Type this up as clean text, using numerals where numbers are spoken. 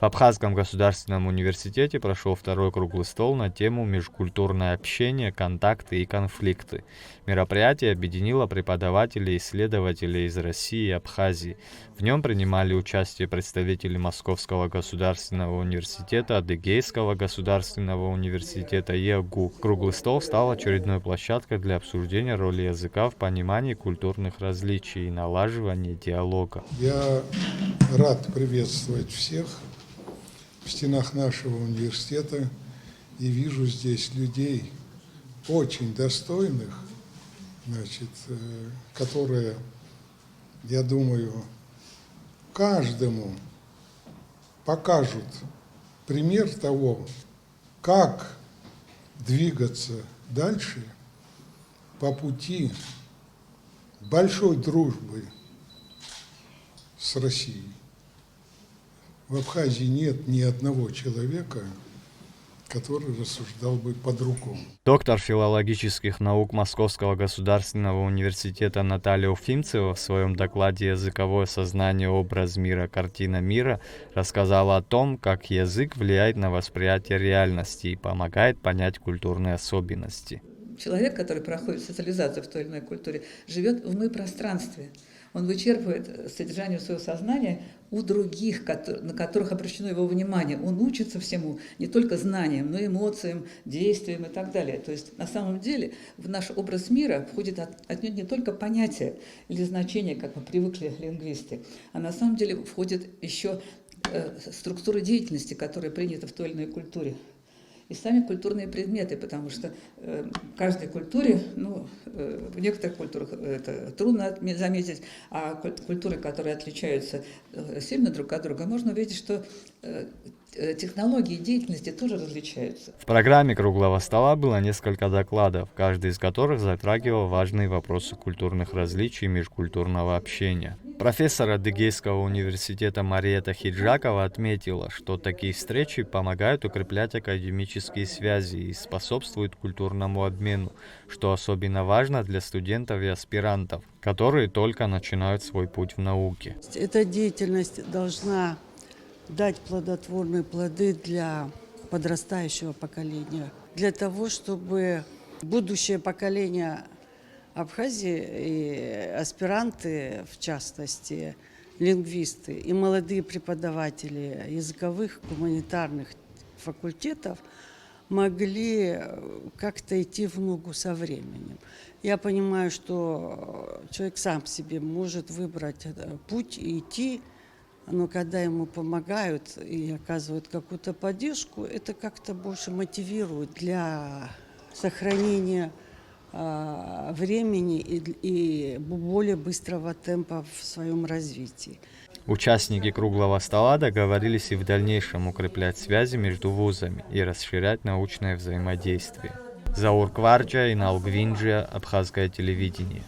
В Абхазском государственном университете прошел второй круглый стол на тему «Межкультурное общение, контакты и конфликты». Мероприятие объединило преподавателей и исследователей из России и Абхазии. В нем принимали участие представители Московского государственного университета, Адыгейского государственного университета и АГУ. Круглый стол стал очередной площадкой для обсуждения роли языка в понимании культурных различий и налаживании диалога. Я рад приветствовать всех в стенах нашего университета и вижу здесь людей очень достойных, которые, я думаю, каждому покажут пример того, как двигаться дальше по пути большой дружбы с Россией. В Абхазии нет ни одного человека, который рассуждал бы по-другому. Доктор филологических наук Московского государственного университета Наталья Уфимцева в своем докладе «Языковое сознание. Образ мира. Картина мира» рассказала о том, как язык влияет на восприятие реальности и помогает понять культурные особенности. Человек, который проходит социализацию в той или иной культуре, живет в мы-пространстве. Он вычерпывает содержание своего сознания у других, на которых обращено его внимание. Он учится всему, не только знаниям, но и эмоциям, действиям и так далее. То есть на самом деле в наш образ мира входит отнюдь не только понятие или значение, как мы привыкли лингвисты, а на самом деле входит еще структура деятельности, которая принята в той или иной культуре. И сами культурные предметы, потому что в каждой культуре, в некоторых культурах это трудно заметить, а культуры, которые отличаются сильно друг от друга, можно увидеть, что технологии деятельности тоже различаются. В программе круглого стола было несколько докладов, каждый из которых затрагивал важные вопросы культурных различий и межкультурного общения. Профессор Адыгейского университета Мариета Хиджакова отметила, что такие встречи помогают укреплять академические связи и способствуют культурному обмену, что особенно важно для студентов и аспирантов, которые только начинают свой путь в науке. Эта деятельность должна дать плодотворные плоды для подрастающего поколения, для того, чтобы будущее поколение Абхазии и аспиранты, в частности, лингвисты и молодые преподаватели языковых, гуманитарных факультетов могли как-то идти в ногу со временем. Я понимаю, что человек сам себе может выбрать путь и идти, но когда ему помогают и оказывают какую-то поддержку, это как-то больше мотивирует для сохранения времени и более быстрого темпа в своем развитии. Участники круглого стола договорились и в дальнейшем укреплять связи между вузами и расширять научное взаимодействие. Заур Кварча и Налгвинджия, Абхазское телевидение.